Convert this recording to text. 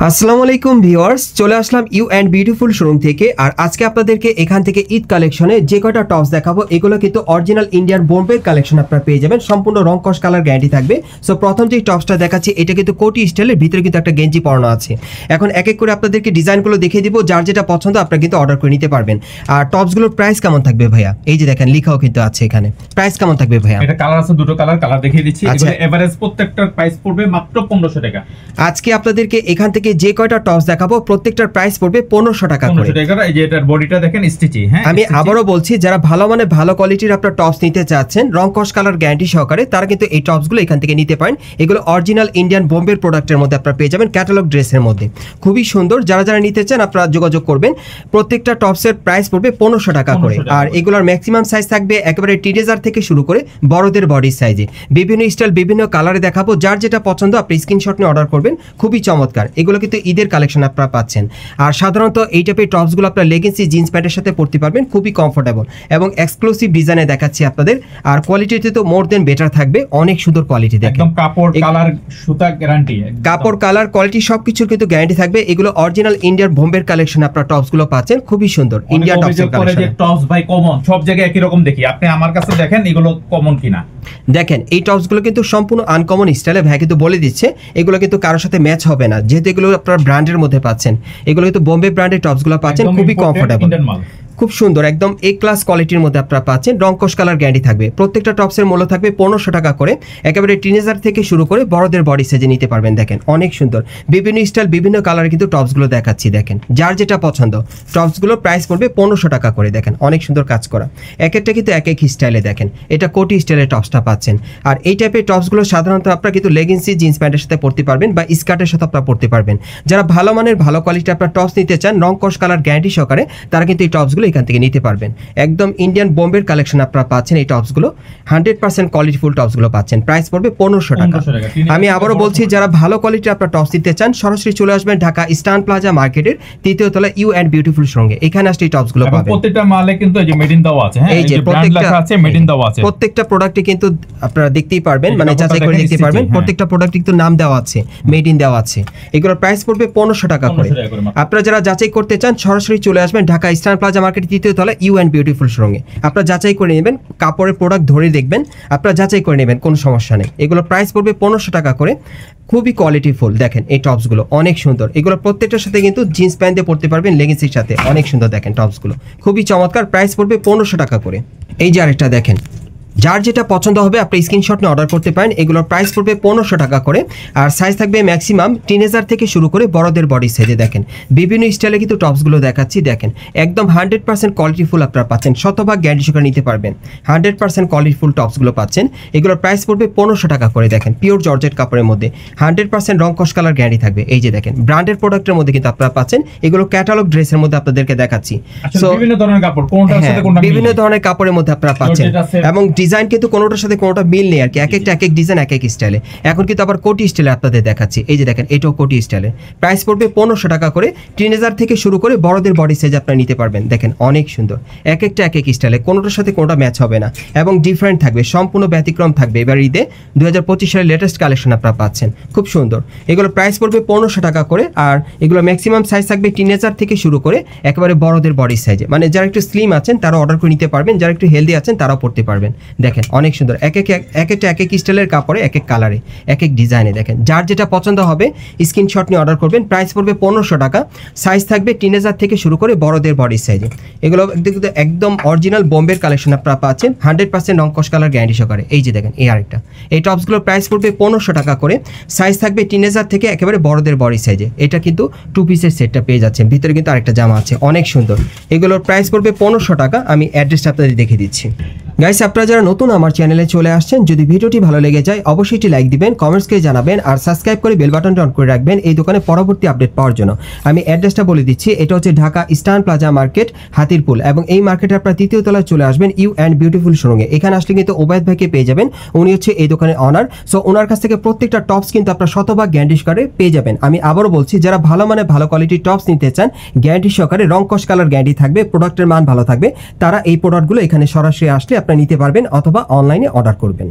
আসসালামু আলাইকুম ভিউয়ার্স, চলে আসলাম ইউ অ্যান্ড বিউটিফুল শোরুম থেকে। আর আজকে আপনাদেরকে এখান থেকে ঈদ কালেকশনে যে কয়টা টপস দেখাবো এগুলো কিন্তু অরিজিনাল ইন্ডিয়ান বোম্বের কালেকশন আপনারা পেয়ে যাবেন, সম্পূর্ণ রং কস কালার গ্যারান্টি থাকবে। সো প্রথম যে টপসটা দেখাচ্ছি এটা কিন্তু কোটি স্টাইলের, ভিতরে কিন্তু একটা গেঞ্জি পরানো আছে। এখন এক এক করে আপনাদেরকে ডিজাইনগুলো দেখিয়ে দিব, যার যেটা পছন্দ আপনারা কিন্তু অর্ডার করে নিতে পারবেন। আর টপসগুলোর প্রাইস কেমন থাকবে ভাইয়া? এই যে দেখেন লেখাও কিন্তু আছে এখানে, প্রাইস কেমন থাকবে ভাইয়া? এটা কালার আছে, দুটো কালার দেখিয়ে দিচ্ছি। এগুলো এভারেজ প্রত্যেকটার প্রাইস পড়বে মাত্র 1500 টাকা। আজকে আপনাদেরকে এখান থেকে যে কয়টা টপস দেখাবো প্রত্যেকটার প্রাইস পড়বে 1500 টাকা করে। 1500 টাকা। এই যে এটার বডিটা দেখেন স্টিচি। হ্যাঁ, আমি আবারও বলছি, যারা ভালো মানে ভালো কোয়ালিটির আপনারা টপস নিতে চাচ্ছেন রং কস কালার গ্যারান্টি সহকারে, তারা কিন্তু এই টপসগুলো এখান থেকে নিতে পারেন। এগুলো অরিজিনাল ইন্ডিয়ান বোম্বের প্রোডাক্টের মধ্যে আপনারা পেয়ে যাবেন, ক্যাটালগ ড্রেসের মধ্যে। খুবই সুন্দর, যারা যারা নিতে চান আপনারা যোগাযোগ করবেন। প্রত্যেকটা টপসের প্রাইস পড়বে 1500 টাকা করে। আর এগুলোর ম্যাক্সিমাম সাইজ থাকবে একেবারে টিনেজার থেকে শুরু করে বড়দের বডির সাইজে, বিভিন্ন স্টাইল বিভিন্ন কালারে দেখাবো। যার যেটা পছন্দ আপনি স্ক্রিনশট নিয়ে অর্ডার করবেন। খুবই চমৎকার, এগুলো কিন্তু ঈদের কালেকশন আপনারা পাচ্ছেন। আর সাধারণত এই টাইপের টপসগুলো আপনারা লেগিংসি জিন্স প্যান্টের সাথে পরতে পারবেন, খুবই কমফোর্টেবল এবং এক্সক্লুসিভ ডিজাইনে দেখাচ্ছি আপনাদের। আর কোয়ালিটিতে তো মোর দেন বেটার থাকবে, অনেক সুন্দর কোয়ালিটি দেখেন, একদম কাপড় কালার সুতা গ্যারান্টি, কাপড় কালার কোয়ালিটি সবকিছুর কিন্তু গ্যারান্টি থাকবে। এগুলো অরিজিনাল ইন্ডিয়ান বোম্বের কালেকশন আপনারা টপসগুলো পাচ্ছেন, খুবই সুন্দর ইন্ডিয়ান টপসের কালেকশন। টপস ভাই কমন, সব জায়গায় একই রকম দেখি, আপনি আমার কাছে দেখেন এগুলো কমন কিনা। দেখেন এই টপসগুলো কিন্তু সম্পূর্ণ আনকমন স্টাইলে, ভাই কিন্তু বলে দিচ্ছে এগুলো কিন্তু কারোর সাথে ম্যাচ হবে না, যেহেতু এগুলো আপনারা ব্র্যান্ডের মধ্যে পাচ্ছেন। এগুলো কিন্তু বোম্বে ব্র্যান্ডের টপসগুলো পাচ্ছেন, খুবই কমফোর্টেবল, খুব সুন্দর, একদম এ ক্লাস কোয়ালিটির মধ্যে আপনারা পাচ্ছেন। রং কস কালার গ্যারান্টি থাকবে। প্রত্যেকটা টপসের মূল্য থাকবে 1500 টাকা করে। একেবারে টিনেজার থেকে শুরু করে বড়দের বডি সাইজে নিতে পারবেন। দেখেন অনেক সুন্দর, বিভিন্ন স্টাইল বিভিন্ন কালারে কিন্তু টপসগুলো দেখাচ্ছি। দেখেন যার যেটা পছন্দ, টপসগুলো প্রাইস পড়বে 1500 টাকা করে। দেখেন অনেক সুন্দর কাজ করা, এক একটা কিন্তু এক এক স্টাইলে। দেখেন এটা কোটি স্টাইলের টপসটা পাচ্ছেন। আর এই টাইপের টপসগুলো সাধারণত আপনারা কিন্তু লেগিংসি জিন্স প্যান্টের সাথে পরতে পারবেন বা স্কার্টের সাথে আপনারা পরতে পারবেন। যারা ভালো মানের ভালো কোয়ালিটি আপনারা টপস নিতে চান রং কস কালার গ্যারান্টি সহকারে, তারা কিন্তু এই টপসগুলো এখান থেকে নিতে পারবেন। একদম ইন্ডিয়ান বোম্বের কালেকশন আপনারা পাচ্ছেন। এই টপসগুলো 100% কোয়ালিটিফুল টপসগুলো পাচ্ছেন, প্রাইস পড়বে 1500 টাকা। আমি আবারও বলছি, যারা ভালো কোয়ালিটির আপনারা টপস নিতে চান সরাসরি চলে আসবেন ঢাকা ইস্টার্ন প্লাজা মার্কেটের 3য় তলা ইউ অ্যান্ড বিউটিফুল সঙ্গে। এখানে আসলে এই টপসগুলো পাবেন। প্রত্যেকটা মালে কিন্তু এই যে মেড ইন দেওয়া আছে। হ্যাঁ, এই যে ব্র্যান্ড লেখা আছে, মেড ইন দেওয়া আছে। প্রত্যেকটা প্রোডাক্টে কিন্তু আপনারা দেখতেই পারবেন, মানে যাচাই করে দেখতে পারবেন। প্রত্যেকটা প্রোডাক্টে কিন্তু নাম দেওয়া আছে, মেড ইন দেওয়া আছে। এগুলোর প্রাইস পড়বে 1500 টাকা করে। আপনারা যারা যাচাই করতে চান সরাসরি চলে আসবেন ঢাকা ইস্টার্ন প্লাজা মার্কেটের 3য় তলা ইউ অ্যান্ড বিউটিফুল সঙ্গে। আপনারা যাচাই করে নেবেন, কাপড়ের প্রোডাক্ট ধরে দেখবেন, আপনারা যাচাই করে নেবেন, কোনো সমস্যা নেই। এগুলো প্রাইস পড়বে 1500 টাকা করে। খুবই কোয়ালিটিফুল, দেখেন এই টপসগুলো অনেক সুন্দর। এগুলো প্রত্যেকটার সাথে কিন্তু জিন্স প্যান্ট দিয়ে পরতে পারবেন, লেগিংসের সাথে, অনেক সুন্দর। দেখেন টপসগুলো খুবই চমৎকার, প্রাইস পড়বে 1500 টাকা করে। এই যে আরেকটা দেখেন, যার যেটা পছন্দ হবে আপনি স্ক্রিনশট নিয়ে অর্ডার করতে পারেন। এগুলোর প্রাইস পড়বে 1500 টাকা করে। আর সাইজ থাকবে ম্যাক্সিমাম টিনেজার থেকে শুরু করে বড়দের বডি সাইজে। দেখেন বিভিন্ন স্টাইলে কিন্তু টপসগুলো দেখাচ্ছি। দেখেন একদম 100% কোয়ালিটিফুল আপনারা পাচ্ছেন, শতভাগ গ্যারান্টি সহকারে নিতে পারবেন। 100% কোয়ালিটিফুল টপসগুলো পাচ্ছেন। এগুলোর প্রাইস পড়বে 1500 টাকা করে। দেখেন পিওর জর্জেট কাপড়ের মধ্যে 100% রং কস কালার গ্যারান্টি থাকবে। এই যে দেখেন ব্র্যান্ডের প্রোডাক্টের মধ্যে কিন্তু আপনারা পাচ্ছেন। এগুলো ক্যাটালগ ড্রেসের মধ্যে আপনাদেরকে দেখাচ্ছি। সো বিভিন্ন ধরনের কাপড়, কোনটার সাথে কোনটা বিভিন্ন ধরনের কাপড়ের মধ্যে আপনারা পাচ্ছেন, এবং ডিজাইন কিন্তু কোনোটার সাথে কোনোটা মিল নেই আর কি, এক একটা এক এক ডিজাইন এক এক স্টাইলে। এখন কিন্তু আবার কোটি স্টাইলে আপনাদের দেখাচ্ছি। এই যে দেখেন এটাও কোটি স্টাইলে, প্রাইস পড়বে 1500 টাকা করে। টিনেজার থেকে শুরু করে বড়দের বডি সাইজ আপনারা নিতে পারবেন। দেখেন অনেক সুন্দর, এক একটা এক এক স্টাইলে, কোনোটার সাথে কোনোটা ম্যাচ হবে না এবং ডিফারেন্ট থাকবে, সম্পূর্ণ ব্যতিক্রম থাকবে। এবার ঈদে 2025 সালের লেটেস্ট কালেকশন আপনারা পাচ্ছেন, খুব সুন্দর। এগুলো প্রাইস পড়বে 1500 টাকা করে। আর এগুলো ম্যাক্সিমাম সাইজ থাকবে টিনেজার থেকে শুরু করে একেবারে বড়দের বডি সাইজে, মানে যারা একটু স্লিম আছেন তারা অর্ডার করে নিতে পারবেন, যারা একটু হেলদি আছেন তারাও পড়তে পারবেন। দেখেন অনেক সুন্দর, এক একটা এক এক স্টাইলের কাপড়ে, এক এক কালারে, এক এক ডিজাইনে। দেখেন যার যেটা পছন্দ হবে স্ক্রিনশট নিয়ে অর্ডার করবেন। প্রাইস পড়বে 1500 টাকা। সাইজ থাকবে টিনেজার থেকে শুরু করে বড়দের বডি সাইজে। এগুলো একদম অরিজিনাল বোম্বের কালেকশন আপনারা পাচ্ছেন, 100% রং কস কালার গ্যারান্টি সহকারে। এই যে দেখেন এই আরেকটা, এই টপসগুলোর প্রাইস পড়বে 1500 টাকা করে। সাইজ থাকবে টিনেজার থেকে একেবারে বড়দের বডি সাইজে। এটা কিন্তু 2 পিসের সেটটা পেয়ে যাচ্ছেন, ভিতরে কিন্তু আরেকটা জামা আছে, অনেক সুন্দর। এগুলোর প্রাইস পড়বে 1500 টাকা। আমি অ্যাড্রেসটা আপনাদের দেখে দিচ্ছি। গাইস, আপনারা যারা নতুন আমার চ্যানেলে চলে আসছেন, যদি ভিডিওটি ভালো লেগে যায় অবশ্যই একটি লাইক দিবেন, কমেন্টস করে জানাবেন, আর সাবস্ক্রাইব করে বেল বাটনটা অন করে রাখবেন এই দোকানে পরবর্তী আপডেট পাওয়ার জন্য। আমি অ্যাড্রেসটা বলে দিচ্ছি, এটা হচ্ছে Dhaka Eastern Plaza Market, Hatirpool, এবং এই মার্কেটে আপনারা 3য় তলায় চলে আসবেন ইউ অ্যান্ড বিউটিফুল শোরুমে। এখানে আসলে কিন্তু ওবায়দ ভাইকে পেয়ে যাবেন, উনি হচ্ছে এই দোকানের অনার। সো ওনার কাছ থেকে প্রত্যেকটা টপস কিন্তু আপনারা শতভাগ গ্যারান্টি সহকারে পেয়ে যাবেন। আমি আবারও বলছি, যারা ভালো মানে ভালো কোয়ালিটির টপস নিতে চান গ্যারান্টি সহকারে, রং কস কালার গ্যারান্টি থাকবে, প্রোডাক্টের মান ভালো থাকবে, তারা এই প্রোডাক্টগুলো এখানে সরাসরি আসলে আপনারা নিতে পারবেন অথবা অনলাইনে অর্ডার করবেন।